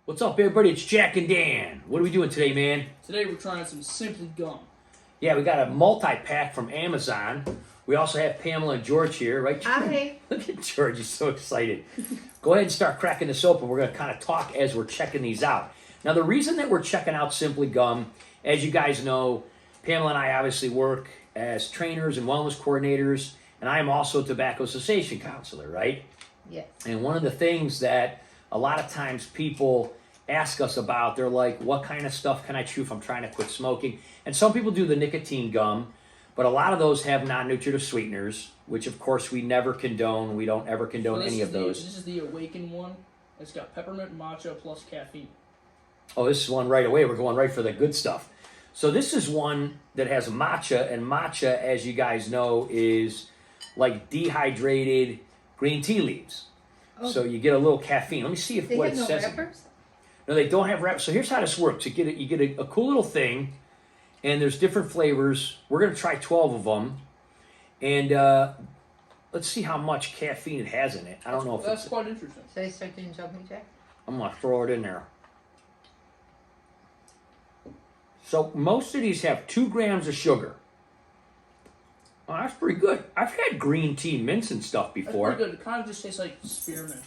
What's up, everybody? It's Jack and Dan. What are we doing today, man? Today we're trying some Simply Gum. Yeah, we got a multi-pack from Amazon. We also have Pamela and George here, right? Hi. Look at George, he's so excited. Go ahead and start cracking this open. We're going to kind of talk as we're checking these out. Now, the reason that we're checking out Simply Gum, as you guys know, Pamela and I obviously work as trainers and wellness coordinators, and I am also a tobacco cessation counselor, right? Yes. And one of the things that a lot of times people ask us about, they're like, what kind of stuff can I chew if I'm trying to quit smoking? And some people do the nicotine gum, but a lot of those have non-nutritive sweeteners, which of course we never condone. We don't ever condone any of those. This is the Awaken one. It's got peppermint matcha plus caffeine. Oh, this is one right away. We're going right for the good stuff. So this is one that has matcha, and matcha, as you guys know, is like dehydrated green tea leaves. Oh. So you get a little caffeine. Let me see if They what have it no says. wrappers? No, they don't have wraps. So here's how this works. You get a cool little thing, and there's different flavors. We're going to try 12 of them, and let's see how much caffeine it has in it. I don't know if That's it's... quite interesting. Should I start doing jumping jack? I'm going to throw it in there. So most of these have 2 grams of sugar. Oh, that's pretty good. I've had green tea mints and stuff That's before. pretty good. It kind of just tastes like spearmint,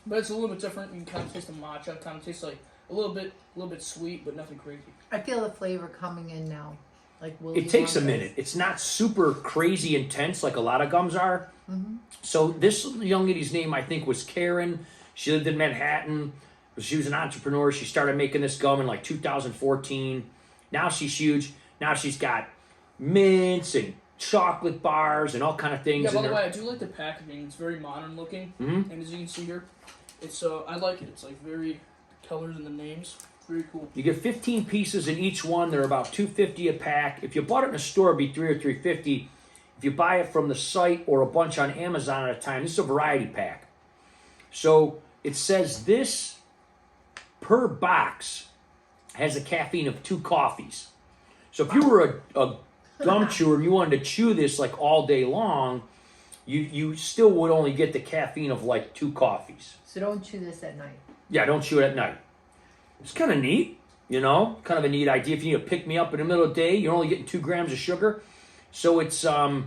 but it's a little bit different. You can kind of taste the matcha. It kind of tastes like a little bit sweet, but nothing crazy. I feel the flavor coming in now. Like It takes a minute. It's not super crazy intense like a lot of gums are. Mm-hmm. So this young lady's name, I think, was Karen. She lived in Manhattan. She was an entrepreneur. She started making this gum in like 2014. Now she's huge. Now she's got mints and chocolate bars and all kind of things Yeah, in by the there. way, I do like the packaging. It's very modern looking, Mhm. and as you can see here, it's I like it. It's like very colors and the names. Very cool. You get 15 pieces in each one. They're about $2.50 a pack. If you bought it in a store, it'd be $3 or $3.50. If you buy it from the site or a bunch on Amazon at a time, this is a variety pack. So it says this per box has a caffeine of 2 coffees. So if you were a gum chewer and you wanted to chew this like all day long, you still would only get the caffeine of like 2 coffees. So don't chew this at night. Yeah, don't chew it at night. It's kind of neat, you know, kind of a neat idea. If you need to pick me up in the middle of the day, you're only getting 2 grams of sugar. So it's, go ahead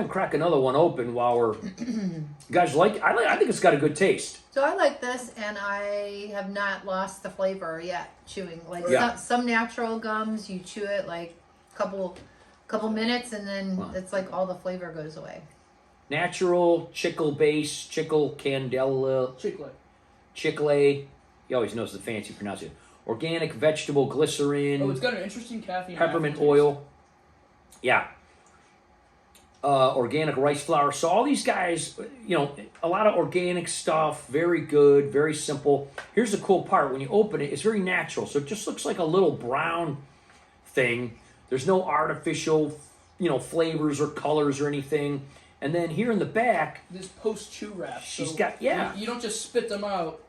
and crack another one open while we're, you guys like it? I think it's got a good taste. So I like this, and I have not lost the flavor yet. Chewing like Yeah. some natural gums, you chew it like couple minutes, and then Wow. it's like all the flavor goes away. Natural, chicle base, chicle candela, Chick-fil-A. chicle. He always knows the fancy pronunciation. Organic vegetable glycerin. Oh, it's got an interesting caffeine. Peppermint aftertaste. oil. Yeah. Organic rice flour. So all these guys, you know, a lot of organic stuff, very good, very simple. Here's the cool part. When you open it, it's very natural. So it just looks like a little brown thing. There's no artificial, you know, flavors or colors or anything. And then here in the back, This post-chew wrap. She's so got- yeah. You don't just spit them out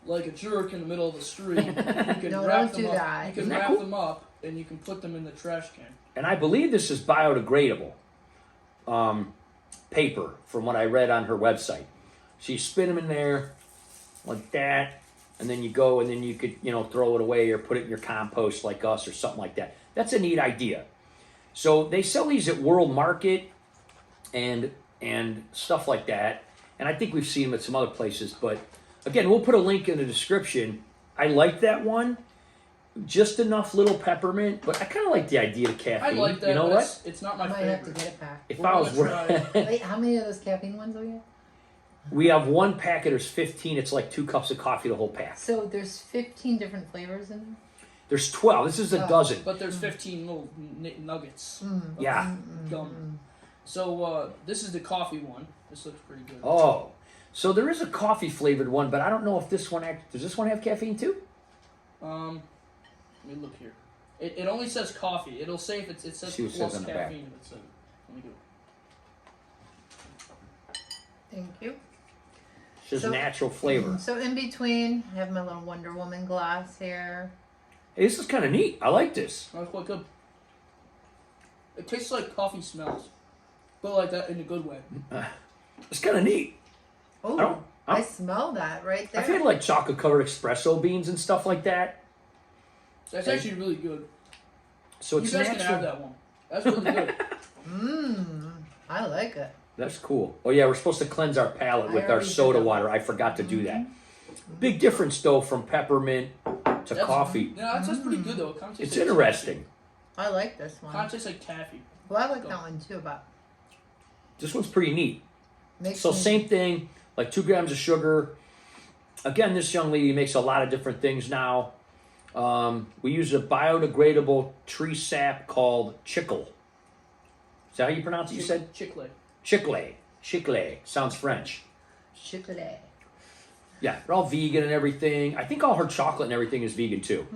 like a jerk in the middle of the street. You can No, wrap don't them do up. that. You can Isn't that wrap cool? them up and you can put them in the trash can. and I believe this is biodegradable paper from what I read on her website. So you spin them in there like that, and then you go and then you could, you know, throw it away or put it in your compost like us or something like that. That's a neat idea. So they sell these at World Market and stuff like that. And I think we've seen them at some other places. But again, we'll put a link in the description. I like that one. Just enough little peppermint, but I kind of like the idea of I caffeine. like that. You know but what? It's not I my might have to favorite. get it back. If We're I was gonna try- Wait, how many of those caffeine ones do we have? we have one packet, there's 15. It's like 2 cups of coffee, the whole pack. So there's 15 different flavors in there. There's 12. This is a Oh. dozen. But there's 15 little nuggets of Yeah. gum. So this is the coffee one. This looks pretty good. Oh, so there is a coffee flavored one, but I don't know if this one does this one have caffeine too? Let me look here. It only says coffee. It'll say if it says See what it plus says on the back. caffeine. If it says, let me do it. Thank you. It's just So- natural flavor. So in between, I have my little Wonder Woman glass here. Hey, this is kind of neat. I like this. That's quite good. It tastes like coffee smells, but like that in a good way. It's kind of neat. Oh, I don't. I smell that right there. I've had like chocolate covered espresso beans and stuff like that. That's actually really good. So it's you guys natural. can have that one. That's really good. I like it. That's cool. Oh yeah, we're supposed to cleanse our palate with our already did soda that. water. I forgot to do that. Big difference though from peppermint to That's- coffee. Yeah, that's pretty good though. It kinda tastes It's like interesting. I like this Kind one. of tastes like taffy. Well, I like that one too, but This one's pretty neat. makes So me- same thing, like 2 grams of sugar. Again, this young lady makes a lot of different things now. We use a biodegradable tree sap called chicle. Is that how you pronounce it? You said Chick-fil-A. chicle. Chicle sounds French. chocolate. Yeah, they're all vegan and everything. I think all her chocolate and everything is vegan too,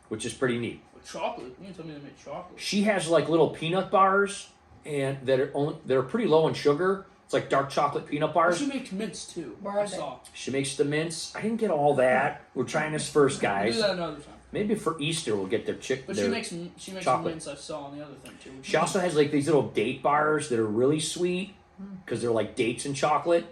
which is pretty neat. With chocolate. You didn't tell me they made chocolate. She has like little peanut bars, and they're pretty low in sugar. It's like dark chocolate peanut Oh, bars. she makes mints too. Where I are they? saw. She makes the mints. I didn't get all that. We're trying this first, We'll guys. do that another time. Maybe for Easter we'll get their chick. But their, she makes chocolate. some mints I saw on the other thing too. She also has like these little date bars that are really sweet because they're like dates and chocolate.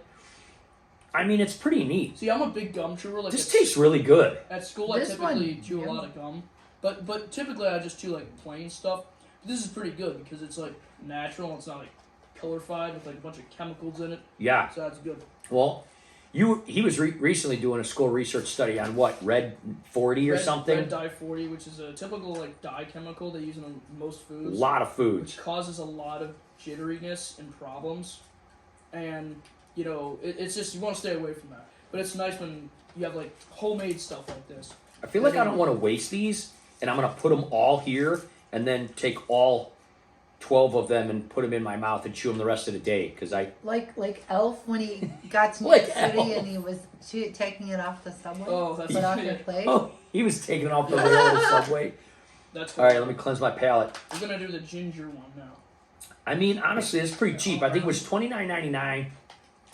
I mean, it's pretty neat. See, I'm a big gum chewer. Like This at, tastes really good. at school, I This typically one, chew yeah. a lot of gum, but typically I just chew like plain stuff. This is pretty good because it's like natural. And it's not like colorified with like a bunch of chemicals in it. Yeah. So that's good. Well, he was recently doing a school research study on what, Red 40 or something. Red dye 40, which is a typical like dye chemical they use in most A foods, lot of foods. which causes a lot of jitteriness and problems. And you know, it's just you want to stay away from that. But it's nice when you have like homemade stuff like this. I feel like I don't want to waste these, and I'm gonna put them all here, and then take all 12 of them and put them in my mouth and chew them the rest of the day because I Like Elf when he got to New Like York City Elf. and he was taking it off the subway. Oh, that's put on yeah. the plate. he was taking off the rail of the subway. That's All right, let me cleanse my palate. We're gonna do the ginger one now. I mean, honestly, it's pretty cheap. I think it was $29.99.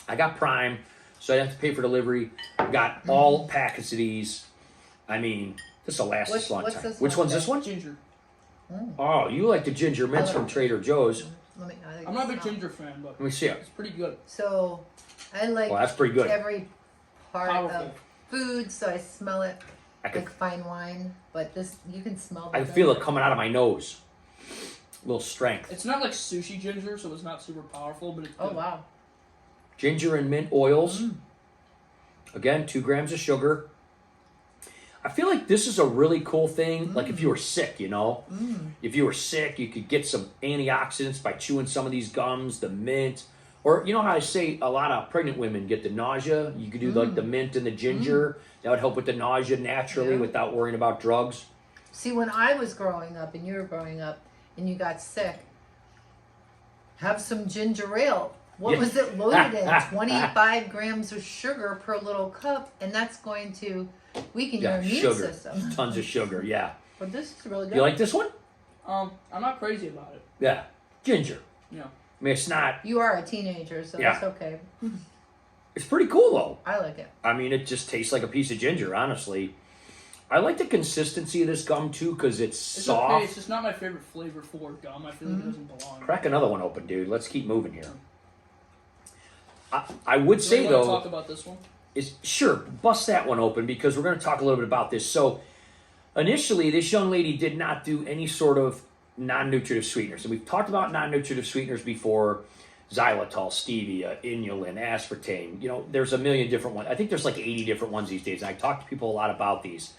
I got Prime, so I didn't have to pay for delivery. Got all packets of these. I mean, this will last us a long What's time. this Which one? one's this one? Ginger. Oh, you like the ginger mints I like from Trader Joe's. Let me, I think I'm not a big it's ginger fan, but Let me see it. it's pretty good. So, I like Well, that's pretty good. every part Powerful. of food, so I smell it I can, like fine wine. But this, you can smell. I the can feel it ginger. coming out of my nose. A little strength. It's not like sushi ginger, so it's not super powerful, but it's Oh good. wow! Ginger and mint oils. Again, 2 grams of sugar. I feel like this is a really cool thing. Like if you were sick, you know, if you were sick, you could get some antioxidants by chewing some of these gums, the mint, or you know how I say a lot of pregnant women get the nausea. You could do like the mint and the ginger. That would help with the nausea naturally Yeah. without worrying about drugs. See, when I was growing up and you were growing up and you got sick, have some ginger ale. What Yeah. was it loaded in? 25 grams of sugar per little cup, and that's going to weaken your immune sugar, system. tons of sugar. Yeah, But this is really good. you like this one? I'm not crazy about it. Yeah, ginger. Yeah. I mean, it's not. You are a teenager, so Yeah. it's okay. It's pretty cool though. I like it. I mean, it just tastes like a piece of ginger, honestly. I like the consistency of this gum too because it's It's soft. okay. It's just not my favorite flavor for gum. I feel like it doesn't belong. Crack another one open, dude. Let's keep moving here. I would say Do you want to though, talk about this one? is sure bust that one open because we're going to talk a little bit about this. So initially, this young lady did not do any sort of non-nutritive sweeteners, and we've talked about non-nutritive sweeteners before: xylitol, stevia, inulin, aspartame. You know, there's a million different ones. I think there's like 80 different ones these days. And I talk to people a lot about these,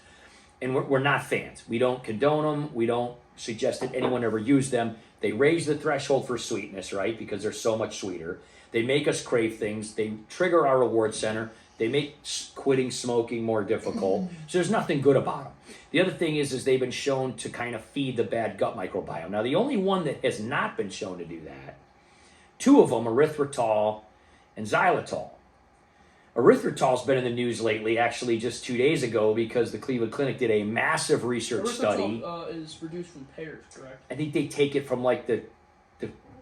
and we're not fans. We don't condone them. We don't suggest that anyone ever use them. They raise the threshold for sweetness, right? Because they're so much sweeter. They make us crave things. They trigger our reward center. They make quitting smoking more difficult. So there's nothing good about them. The other thing is they've been shown to kind of feed the bad gut microbiome. Now, the only one that has not been shown to do that, 2 of them, erythritol and xylitol. Erythritol's been in the news lately, actually just 2 days ago, because the Cleveland Clinic did a massive research study. Erythritol is reduced from pears, correct? I think they take it from like the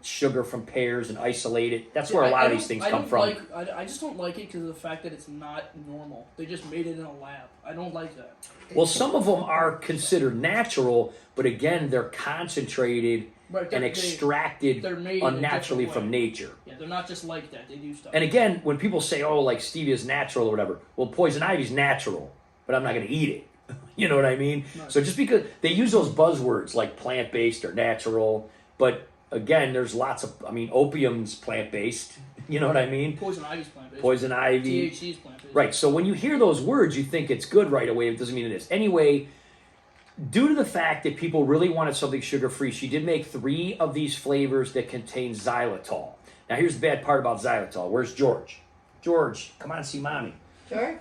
sugar from pears and isolate it. That's where a lot of these things come from. I just don't like it because of the fact that it's not normal. They just made it in a lab. I don't like that. Well, some of them are considered natural, but again, they're concentrated Right, and they're extracted made in a unnaturally different from way. nature. Yeah, they're not just like that. They do stuff. And again, when people say, "Oh, like stevia is natural or whatever," well, poison ivy's natural, but I'm not going to eat it. You know what I mean? Right. So just because they use those buzzwords like plant-based or natural, but again, there's lots of. I mean, opium's plant-based. You know what I mean? Poison ivy's plant-based. Poison ivy. THC's plant-based. Right. So when you hear those words, you think it's good right away. It doesn't mean it is. Anyway, due to the fact that people really wanted something sugar-free, she did make 3 of these flavors that contain xylitol. Now, here's the bad part about xylitol. Where's George? George, come on, see mommy. George,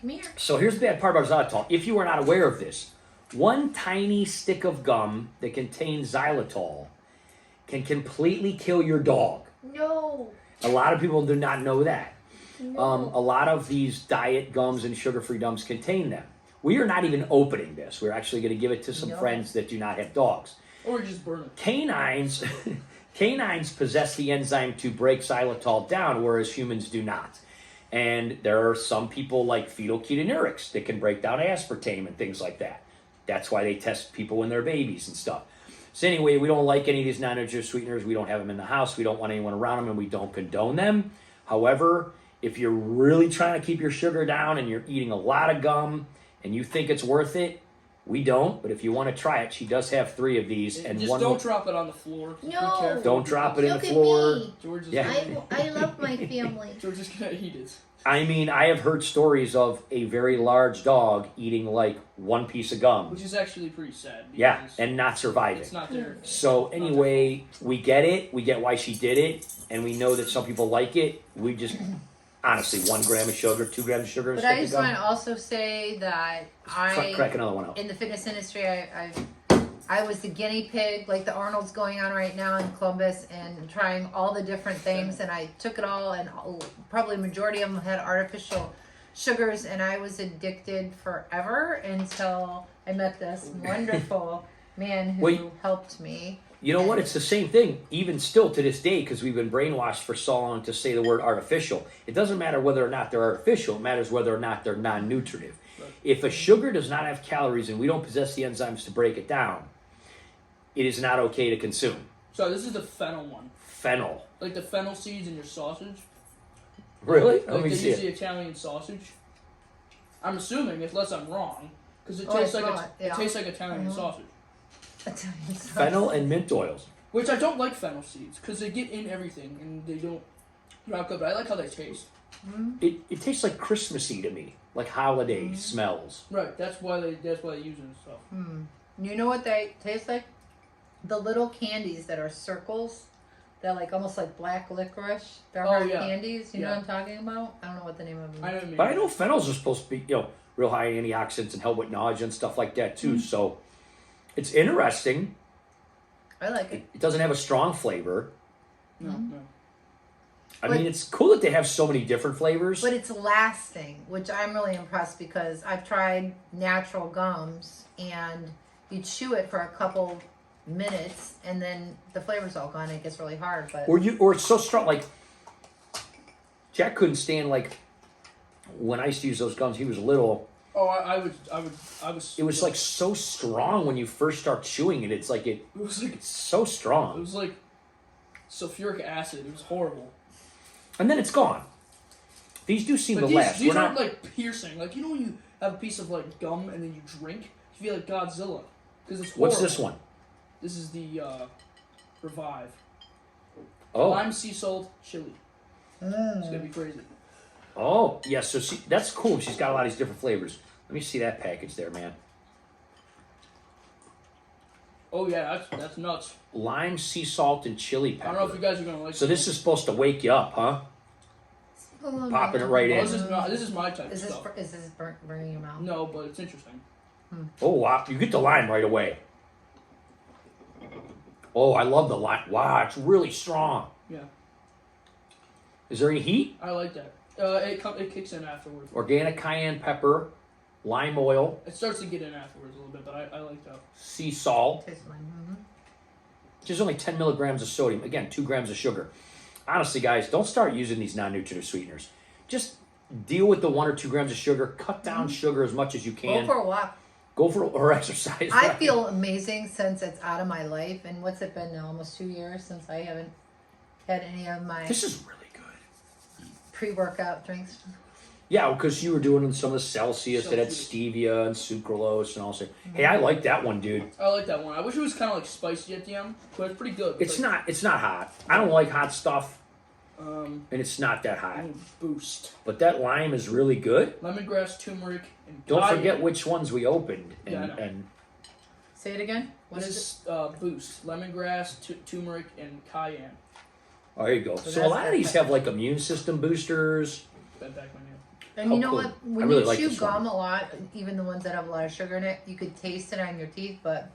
come here. So here's the bad part about xylitol. If you are not aware of this, one tiny stick of gum that contains xylitol can completely kill your dog. No. A lot of people do not know that. No. A lot of these diet gums and sugar-free gums contain them. We are not even opening this. We're actually going to give it to some No. friends that do not have dogs. Or just burn it. Canines possess the enzyme to break xylitol down, whereas humans do not. And there are some people like phytoketonurics that can break down aspartame and things like that. That's why they test people when they're babies and stuff. So anyway, we don't like any of these non-nutritive sweeteners. We don't have them in the house. We don't want anyone around them, and we don't condone them. However, if you're really trying to keep your sugar down and you're eating a lot of gum and you think it's worth it, we don't. But if you want to try it, she does have 3 of these. And just one don't drop it on the floor. Just be No. careful. Don't drop it in Look the at floor. me. George is Yeah. I love my family. George is gonna eat it. I mean, I have heard stories of a very large dog eating like 1 piece of gum. Which is actually pretty sad. Yeah, because and not surviving. it's not there. So anyway, we get it. We get why she did it, and we know that some people like it. We just, honestly, 1 gram of sugar, 2 grams of sugar. But I just want to also say that Crack another one out. in the fitness industry, I was the guinea pig, like the Arnold's going on right now in Columbus, and trying all the different things. And I took it all, and probably majority of them had artificial sugars, and I was addicted forever until I met this wonderful man who Well, helped me. You know what? It's the same thing, even still to this day, because we've been brainwashed for so long to say the word artificial. It doesn't matter whether or not they're artificial. It matters whether or not they're non-nutritive. Right. If a sugar does not have calories and we don't possess the enzymes to break it down, it is not okay to consume. So this is the fennel one. Fennel. Like the fennel seeds in your sausage. Really? Like Let me they see use the it. Italian sausage. I'm assuming, unless I'm wrong, because it Oh, tastes it's like not, it yeah. tastes like Italian Mhm. sausage. Fennel and mint oils. Which I don't like fennel seeds because they get in everything and they don't. They're not good, but I like how they taste. It tastes like Christmassy to me, like holiday smells. Right. That's why they use it and stuff. You know what they taste like? The little candies that are circles. They're like almost like black licorice. They're Oh, hard yeah. candies. You know Yeah. what I'm talking about? I don't know what the name of them I is. know what you mean. But I know phenols are supposed to be, real high in antioxidants and help with nausea and stuff like that too. So it's interesting. I like it. It doesn't have a strong flavor. No, no. I But- mean, it's cool that they have so many different flavors. But it's lasting, which I'm really impressed because I've tried natural gums and you chew it for a couple minutes and then the flavor's all gone and it gets really hard. But Or it's so strong. Like Jack couldn't stand when I used to use those gums. He was little. Oh, I was. It was like so strong when you first start chewing it. It's like It was like it's so it strong, was like sulfuric acid. It was horrible. and then it's gone. These do seem But to last. these We're aren't not. like piercing. Like you know when you have a piece of like gum and then you drink, you feel like Godzilla because it's horrible. What's this one? This is the Revive. Oh, Lime, sea salt, chili. It's gonna be crazy. oh, yeah. So that's cool. She's got a lot of these different flavors. Let me see that package there, man. Oh yeah, that's nuts. Lime, sea salt, and chili I don't know pepper. if you guys are gonna like. So this is supposed to wake you up, huh? Oh, Popping it man. right Oh, in. this is my type Is of this stuff. is this burning your mouth? No, but it's interesting. Oh, wow. You get the lime right away. Oh, I love the lime. Wow, it's really strong. Yeah, Is there any heat? I like that. It kicks in afterwards. Organic cayenne pepper, lime oil, It starts to get in afterwards a little bit, but I like that. sea salt, Tastes like, which is only 10 milligrams of sodium. Again, 2 grams of sugar. Honestly, guys, don't start using these non-nutritive sweeteners. Just deal with the 1 or 2 grams of sugar. Cut down sugar as much as you Go can. for a walk. Go for or exercise. I right? feel amazing since it's out of my life. And what's it been now? Almost 2 years since I haven't had any of my This is really good. pre-workout drinks. Yeah, because you were doing some of the Celsius that had stevia and sucralose and all that. Hey, I like that one, dude. I like that one. I wish it was kind of like spicy at the end, but it's pretty good. It's like, not. It's not hot. I don't like hot stuff, and it's not that hot. boost. But that lime is really good. Lemongrass, turmeric, and Don't cayenne. forget which ones we opened. And, Yeah, I know. and Say it again. What This is is boost. Lemongrass, turmeric, and cayenne. oh, there you go. So So a that's lot of these have like immune system boosters. Bed back my name. it? And you know cool. what? When I really you like chew this one. gum a lot, even the ones that have a lot of sugar in it, you could taste it on your teeth, but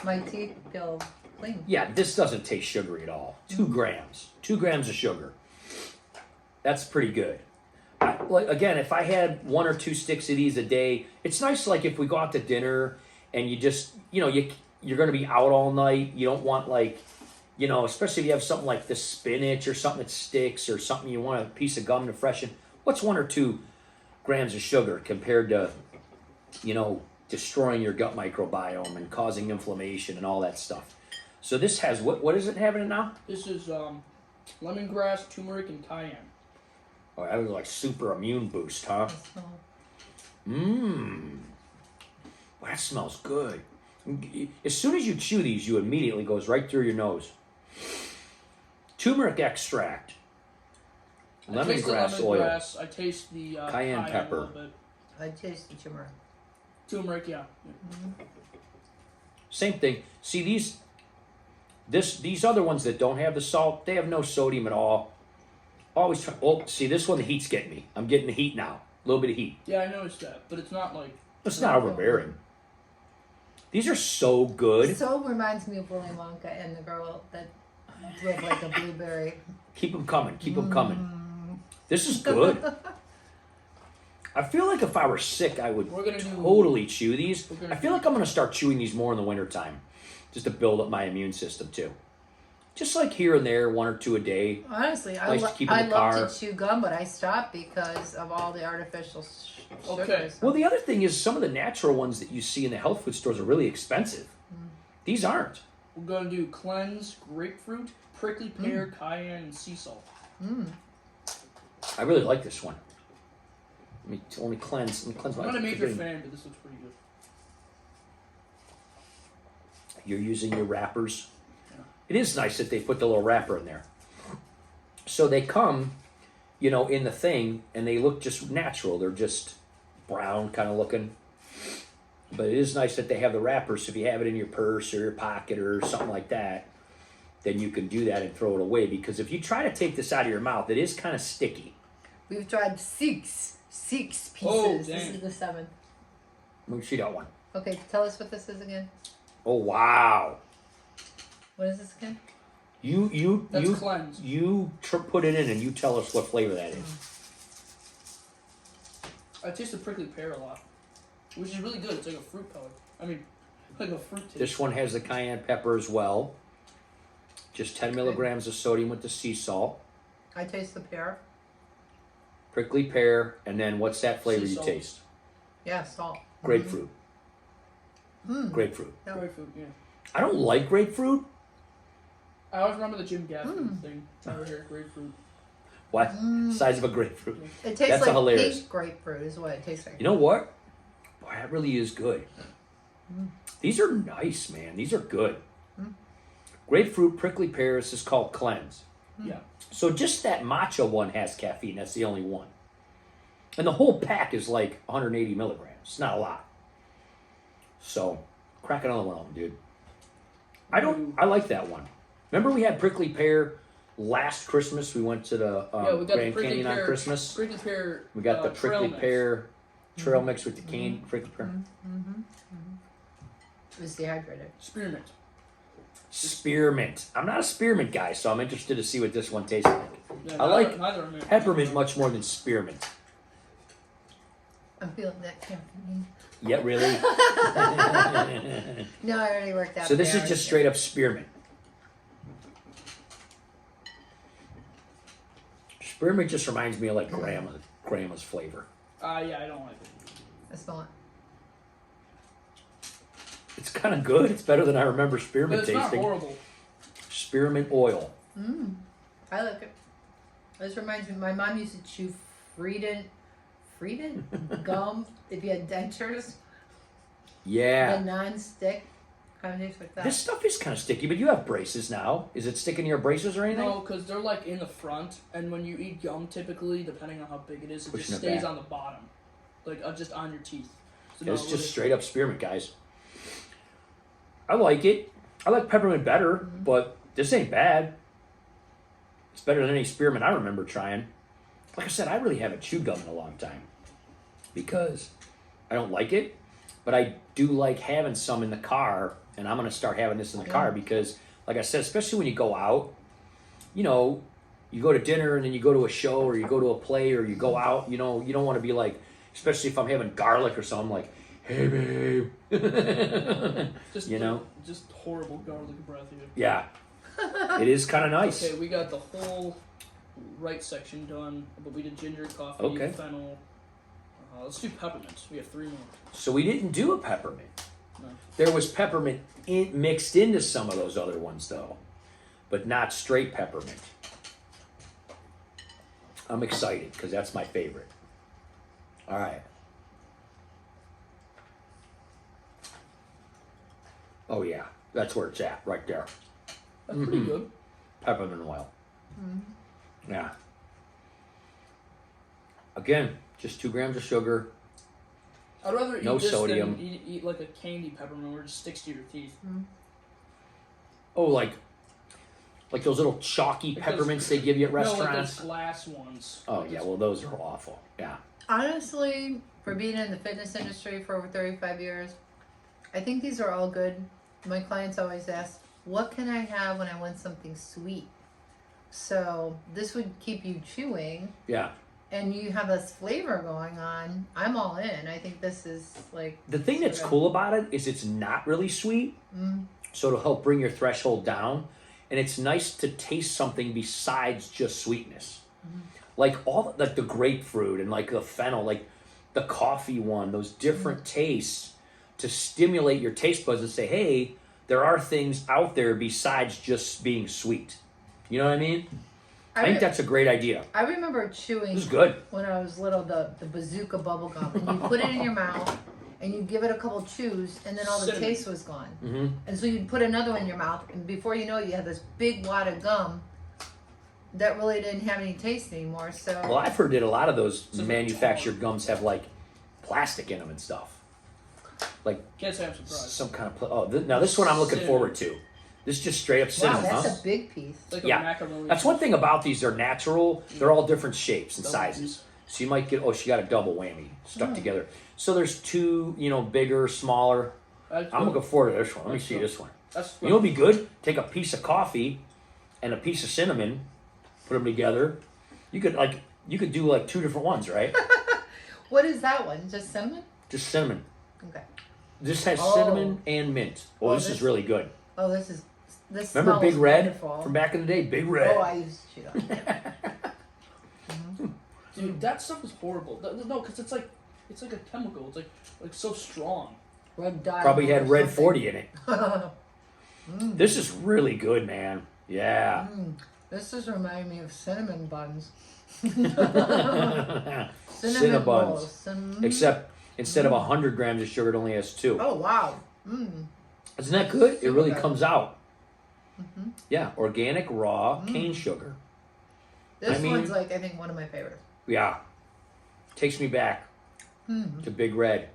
my teeth feel clean. Yeah, this doesn't taste sugary at all. 2 grams. 2 grams of sugar. That's pretty good. Like again, if I had 1 or 2 sticks of these a day, it's nice. Like if we go out to dinner and you just, you're going to be out all night. You don't want like, especially if you have something like this spinach or something that sticks or something you want a piece of gum to freshen. What's 1 or 2 grams of sugar compared to, destroying your gut microbiome and causing inflammation and all that stuff. So this has what is it having it now? This is lemongrass, turmeric, and cayenne. Oh, that was like super immune boost, huh? So, Mmm. Well, that smells good. As soon as you chew these, you immediately goes right through your nose. Turmeric extract, I taste the lemongrass oil, lemongrass. I taste the cayenne pepper. a little bit. I taste the turmeric. Turmeric, yeah. Same thing. See these other ones that don't have the salt, they have no sodium at all. Always try. Oh, see this one, the heat's getting me. I'm getting the heat now. A little bit of heat. Yeah, I noticed that, but it's not like It's not overbearing. These are so good. So reminds me of Willy Wonka and the girl that drove like a blueberry. Keep them coming. Keep them coming. This is good. I feel like if I were sick, I would We're gonna do- totally chew these. We're gonna I feel like I'm going to start chewing these more in the wintertime, just to build up my immune system too. Just like here and there, 1 or 2 a day. Honestly, Nice to keep in I the love car. to chew gum, but I stopped because of all the artificial Okay. sugars. Well, the other thing is some of the natural ones that you see in the health food stores are really expensive. These aren't. we're gonna do cleanse, grapefruit, prickly pear, cayenne, and sea salt. I really like this one. Let me cleanse my. I'm not a major fan, but this looks pretty good. You're using your wrappers. Yeah. It is nice that they put the little wrapper in there. So they come, in the thing, and they look just natural. They're just brown kind of looking. But it is nice that they have the wrapper, so if you have it in your purse or your pocket or something like that, then you can do that and throw it away. Because if you try to take this out of your mouth, it is kind of sticky. We've tried six pieces. Oh, This dang. is the 7th. Let me see that one. Okay, tell us what this is again. Oh wow! What is this again? That's cleanse. Put it in and you tell us what flavor that is. I taste the prickly pear a lot, which is really good. It's like a fruit pellet. I mean, like a fruit taste. This one has the cayenne pepper as well. Just 10 milligrams of sodium with the sea salt. I taste the pear. Prickly pear, and then what's that flavor Sea you salt. taste? Yeah, salt. Grapefruit. Mm. Grapefruit. Grapefruit, yeah. I don't like grapefruit. I always remember the Jim Gaffigan thing. Over here, grapefruit. What? Size of a grapefruit. It tastes That's like hilarious. pink grapefruit is what it tastes like. You know what? Boy, that really is good. These are nice, man. These are good. Grapefruit, prickly pear, this is called cleanse. Yeah. So just that matcha one has caffeine. That's the only one. And the whole pack is like 180 milligrams. It's not a lot. So, crack another one on, dude. I like that one. Remember we had prickly pear last Christmas? We went to the Yeah, we got the Grand prickly Canyon pear. on Christmas. Prickly pear. We got the trail prickly mix. pear trail mix with the cane prickly pear. It was dehydrated. Spearmint. Spearmint. I'm not a spearmint guy, so I'm interested to see what this one tastes like. Yeah, I like neither are me. peppermint much more than spearmint. I'm feeling that caffeine. Yeah, really? No, I already worked out. So this there. is just straight up spearmint. Spearmint just reminds me of like grandma's flavor. Yeah, I don't like it. I smell it. It's kind of good. It's better than I remember But spearmint it's not tasting. horrible. Spearmint oil. I like it. This reminds me, my mom used to chew Frieden gum if you had dentures, Yeah. the non-stick kind of things like that. This stuff is kind of sticky, but you have braces now. Is it sticking to your braces or anything? No, because they're like in the front, and when you eat gum, typically, depending on how big it is, it Pushing just it stays back. on the bottom, like just on your teeth. So It's no, just straight up spearmint, guys. I like it. I like peppermint better, but this ain't bad. It's better than any spearmint I remember trying. Like I said, I really haven't chewed gum in a long time because I don't like it, but I do like having some in the car, and I'm going to start having this in the car because, like I said, especially when you go out, you know, you go to dinner and then you go to a show or you go to a play or you go out, you know, you don't want to be like, especially if I'm having garlic or something, like, hey, babe. just you know? just horrible garlic breath here. Yeah. It is kind of nice. Okay, we got the whole right section done, but we did ginger, coffee, Okay. fennel. Let's do peppermint. We have 3 more. So we didn't do a peppermint. No. There was peppermint mixed into some of those other ones, though, but not straight peppermint. I'm excited because that's my favorite. All right. Oh, yeah. That's where it's at, right there. That's pretty good. Peppermint oil. Yeah. Again, just 2 grams of sugar. I'd rather eat No this sodium. than eat like a candy peppermint where it just sticks to your teeth. Oh, like those little chalky Like peppermints they give you at No, like restaurants? those glass ones. Oh, Like yeah. those- Well, those are awful. Yeah. Honestly, for being in the fitness industry for over 35 years, I think these are all good. My clients always ask, what can I have when I want something sweet? So this would keep you chewing Yeah. and you have this flavor going on. I'm all in. I think this is like, The thing that's Okay. cool about it is it's not really sweet, so it'll help bring your threshold down, and it's nice to taste something besides just sweetness, like like the grapefruit and like the fennel, like the coffee one, those different tastes to stimulate your taste buds and say, hey, there are things out there besides just being sweet. You know what I mean? I think that's a great idea. I remember chewing This is good. when I was little, the bazooka bubble gum, and you put it in your mouth and you give it a couple chews, and then all the Cinnamon. taste was gone. Mm-hmm. And so you'd put another one in your mouth, and before you know it, you had this big wad of gum that really didn't have any taste anymore. So Well, I've heard that a lot of those So manufactured gums have like plastic in them and stuff. Like Can't say I'm surprised. some kind of now this one I'm looking Cinnamon. forward to. This is just straight up wow, cinnamon, that's huh? a big piece. It's like Yeah. a macaroni. That's one thing about these. They're natural. They're all different shapes and Double sizes. piece. So you might get. Oh, she got a double whammy stuck Oh. together. So there's 2, bigger, smaller. That's I'm good. looking forward to this one. Let me That's see good. this one. That's You know what'd be good? Take a piece of coffee and a piece of cinnamon, put them together. You could do like 2 different ones, right? What is that one? Just cinnamon? Just cinnamon. Okay. This has Oh. cinnamon and mint. Oh, Oh, this is this- really good. Oh, this Remember smells Big Red wonderful. from back in the day? Big Red. Oh, I used to chew on that. Dude, that stuff is horrible. No, because it's like a chemical. It's like so strong. Red dye. Probably or had red something. 40 in it. This is really good, man. Yeah. This is reminding me of cinnamon buns. Cinnabuns. rolls. Except instead of 100 grams of sugar, it only has 2. Oh wow. Isn't that good? It really Super. comes out. Yeah, organic raw cane sugar. This I mean- one's like I think one of my favorites. Yeah. Takes me back to Big Red.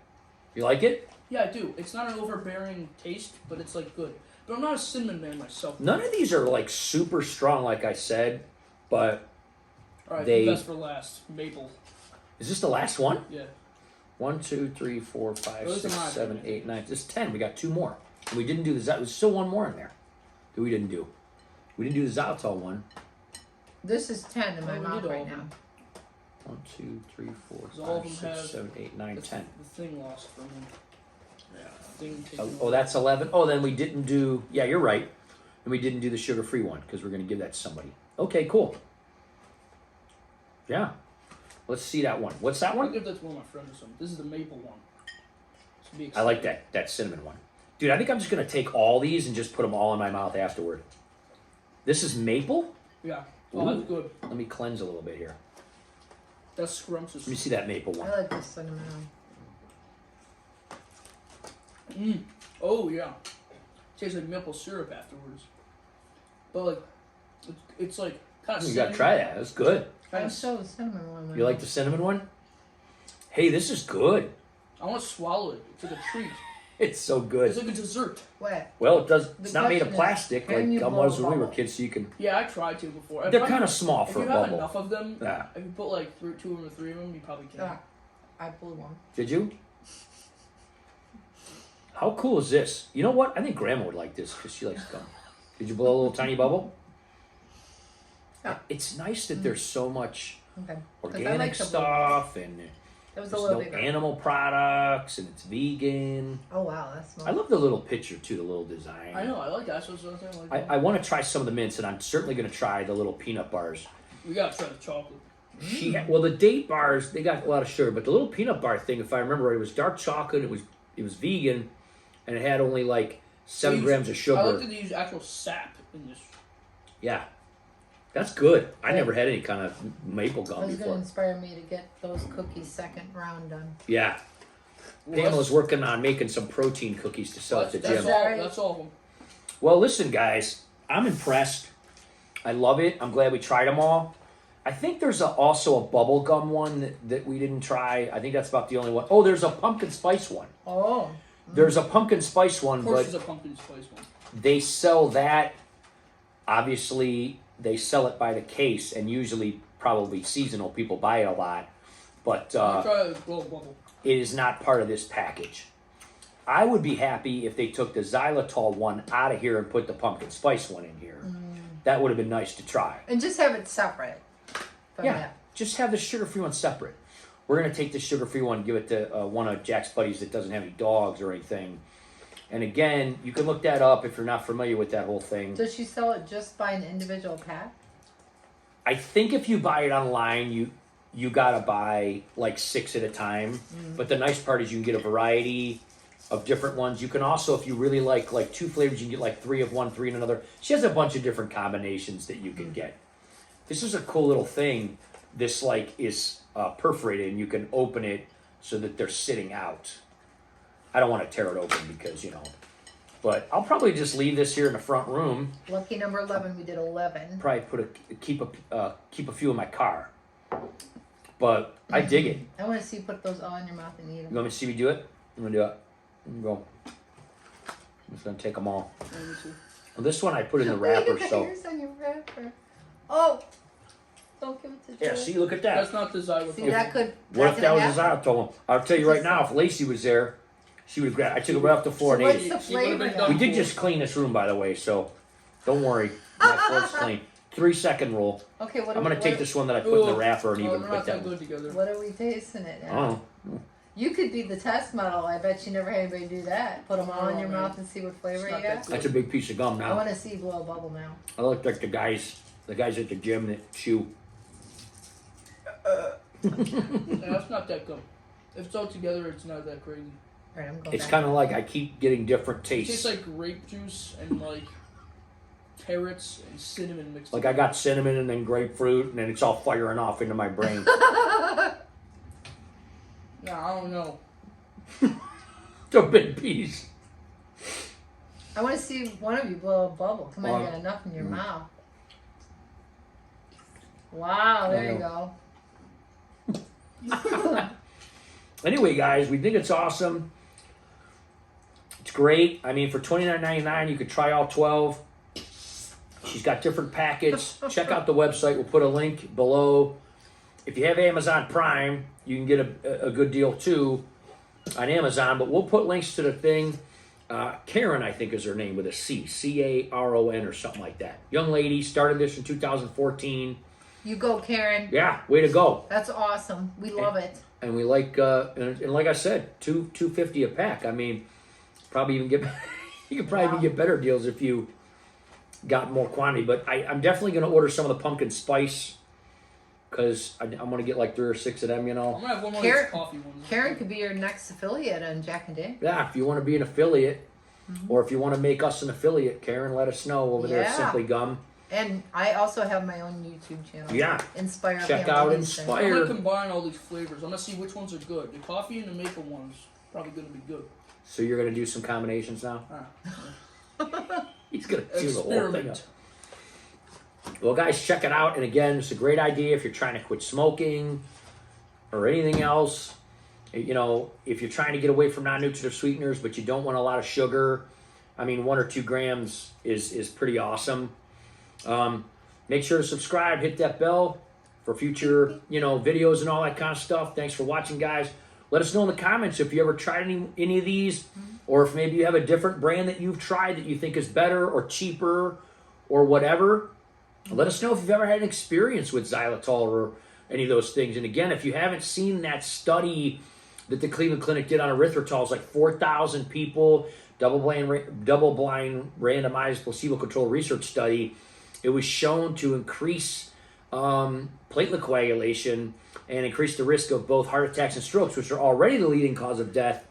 You like it? Yeah, I do. It's not an overbearing taste, but it's like good. But I'm not a cinnamon man myself. None of these are like super strong, like I said, but All right, they- best for last. Maple. is this the last one? Yeah. 1, 2, 3, 4, 5, Those are 6, mine. 7, 8, 9. This is 10. We got 2 more. And we didn't do the There's still 1 more in there that we didn't do. We didn't do the Zaltol one. This is 10 in my Oh, we mouth did all right of now. them. 1, 2, 3, 4, Because all of 5, them 6, have 7, 8, 9, 10. The thing lost from him. Yeah. Thing Oh, taken oh, that's 11. Oh, then we didn't do. Yeah, you're right. And we didn't do the sugar-free one because we're going to give that to somebody. Okay, cool. Yeah. Let's see that one. What's that I'll one? give that to one of my friends or something. This is the maple one. So be I like excited. that cinnamon one. Dude, I think I'm just gonna take all these and just put them all in my mouth afterward. This is maple. Yeah. Oh, Ooh. that's good. Let me cleanse a little bit here. That's scrumptious. Let me see that maple I one. like the cinnamon. Oh yeah. Tastes like maple syrup afterwards. But like, it's like kind of. You gotta try that. That's good. I was so the cinnamon one. You like the cinnamon one? Hey, this is good. I want to swallow it. It's like a treat. It's so It's good. like a dessert. What? Well, it does. It's The not made of question is, plastic can like you gum blow was a when we were bubble? kids. So you can. Yeah, I tried to before. They're kind of small If for you a have bubble. enough of them, Yeah. if you put like 2 of them or 3 of them, you probably can. Ah, I blew one. Did you? How cool is this? You know what? I think Grandma would like this because she likes gum. Did you blow a little tiny bubble? Yeah. It's nice that there's so much Okay. 'Cause I organic like the blue. stuff and That was a there's little no bigger. animal products and it's vegan. Oh wow, that's I love the little picture too, the little design. I know. I like that. So like I want to try some of the mints, and I'm certainly going to try the little peanut bars. we gotta try the chocolate. Well, the date bars they got a lot of sugar, but the little peanut bar thing, if I remember right, it was dark chocolate. It was vegan, and it had only like 7 grams of sugar. I like that they use actual sap in this. Yeah, that's good. I Yeah. never had any kind of maple That gum was going to before. inspire me to get those cookies second round done. Yeah, Pamela's working on making some protein cookies to sell at the That's gym. all. Right. That's all of them. Well, listen, guys, I'm impressed. I love it. I'm glad we tried them all. I think there's also a bubble gum one that we didn't try. I think that's about the only one. Oh, there's a pumpkin spice one. Oh. There's a pumpkin spice one, Of course, but there's a pumpkin spice one. they sell that. Obviously, they sell it by the case, and usually, probably seasonal, people buy it a lot. But Try the blow bubble. it is not part of this package. I would be happy if they took the xylitol one out of here and put the pumpkin spice one in here. That would have been nice to try. And just have it separate. From Yeah, that. just have the sugar-free one separate. We're gonna take the sugar-free one, and give it to one of Jack's buddies that doesn't have any dogs or anything. And again, you can look that up if you're not familiar with that whole thing. Does she sell it just by an individual pack? I think if you buy it online, you gotta buy like 6 at a time. But the nice part is you can get a variety of different ones. You can also, if you really like 2 flavors, you can get like 3 of one, 3 in another. She has a bunch of different combinations that you can get. This is a cool little thing. This like is perforated, and you can open it so that they're sitting out. I don't want to tear it open because but I'll probably just leave this here in the front room. Lucky number 11, we did 11. Probably keep a few in my car. But I dig it. I want to see you put those all in your mouth and eat You them. want me to see me do it? I'm gonna do it. I'm gonna go. I'm just gonna take them all. Yeah, me too. Well, this one I put in the Look wrapper, at the so hairs on your wrapper. Oh! Don't give it to yeah. Joe. See, look at that. That's not the xylitol. See, that could. What if that gonna was a happen. xylitol? I'll tell you right now, if Lacey was there, she would grab. I took it right off the floor So and ate what's it. the She would've been flavor? done. We did just clean this room, by the way, so don't worry. My floor's clean. 3-second rule. Okay, what I'm are gonna we, take what, this one that I put in the Ooh. wrapper and Oh, even we're put not that that one. good together. What are we tasting it now? Oh, You could be the test model. I bet you never had anybody do that. Put them all in Oh, your man. mouth and see what flavor It's you not that got. good. that's a big piece of gum I now. want to see you blow a bubble now. I look like the guys at the gym that chew. Yeah, that's not that good. If it's all together, it's not that crazy. All right, I'm going It's back. kind of like I keep getting different It tastes. tastes like grape juice and like carrots and cinnamon mixed. Like I got cinnamon and then grapefruit, and then it's all firing off into my brain. Yeah, I don't know. It's a big piece. I want to see one of you blow a bubble. Come on, you Oh. got enough in your mouth. Wow, there you go. Anyway, guys, we think it's awesome. It's great. I mean, for $29.99, you could try all 12. She's got different packets. Check out the website. We'll put a link below. If you have Amazon Prime, you can get a good deal too on Amazon. But we'll put links to the thing. Karen, I think, is her name with a C. C-A-R-O-N or something like that. Young lady, started this in 2014. You go, Karen. Yeah, way to go. That's awesome. We love it. And we like, and like I said, $2.50 a pack. I mean, probably even get you could probably even get better deals if you got more quantity. But I'm definitely going to order some of the pumpkin spice because I'm going to get like 3 or 6 of them. I'm gonna have one more of Karen- these coffee ones. Karen could be your next affiliate on Jack and Dave. Yeah, if you want to be an affiliate, Or if you want to make us an affiliate, Karen, let us know over there at Yeah. Simply Gum. And I also have my own YouTube channel. Yeah. Inspire. Check Pamela out Houston. I'm Inspire. gonna combine all these flavors. I'm gonna see which ones are good. The coffee and the maple one's probably gonna be good. So you're going to do some combinations now? He's going to do the whole thing up. Experiment. Well, guys, check it out. And again, it's a great idea if you're trying to quit smoking or anything else. You know, if you're trying to get away from non-nutritive sweeteners, but you don't want a lot of sugar, I mean, 1 or 2 grams is pretty awesome. Make sure to subscribe, hit that bell for future, videos and all that kind of stuff. Thanks for watching, guys. Let us know in the comments if you ever tried any of these, or if maybe you have a different brand that you've tried that you think is better or cheaper or whatever. Let us know if you've ever had an experience with xylitol or any of those things. And again, if you haven't seen that study that the Cleveland Clinic did on erythritol, it's like 4,000 people, double-blind randomized placebo-controlled research study. It was shown to increase platelet coagulation and increase the risk of both heart attacks and strokes, which are already the leading cause of death.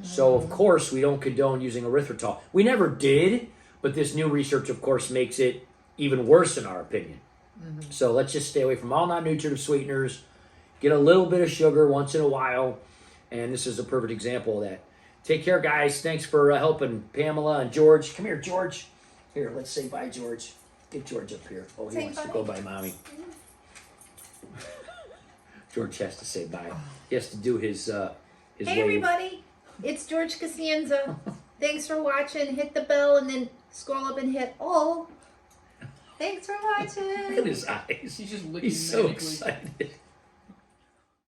So, of course, we don't condone using erythritol. We never did, but this new research, of course, makes it even worse in our opinion. So let's just stay away from all non-nutritive sweeteners. Get a little bit of sugar once in a while, and this is a perfect example of that. Take care, guys. Thanks for helping Pamela and George. Come here, George. Here, let's say bye, George. Get George up here. Oh, he Say wants to bye. go by Mommy. George has to say bye. He has to do his Hey wave. everybody, it's George Cosenza. Thanks for watching. Hit the bell and then scroll up and hit all. Thanks for watching. Look at his eyes. He's just licking He's so manically. excited.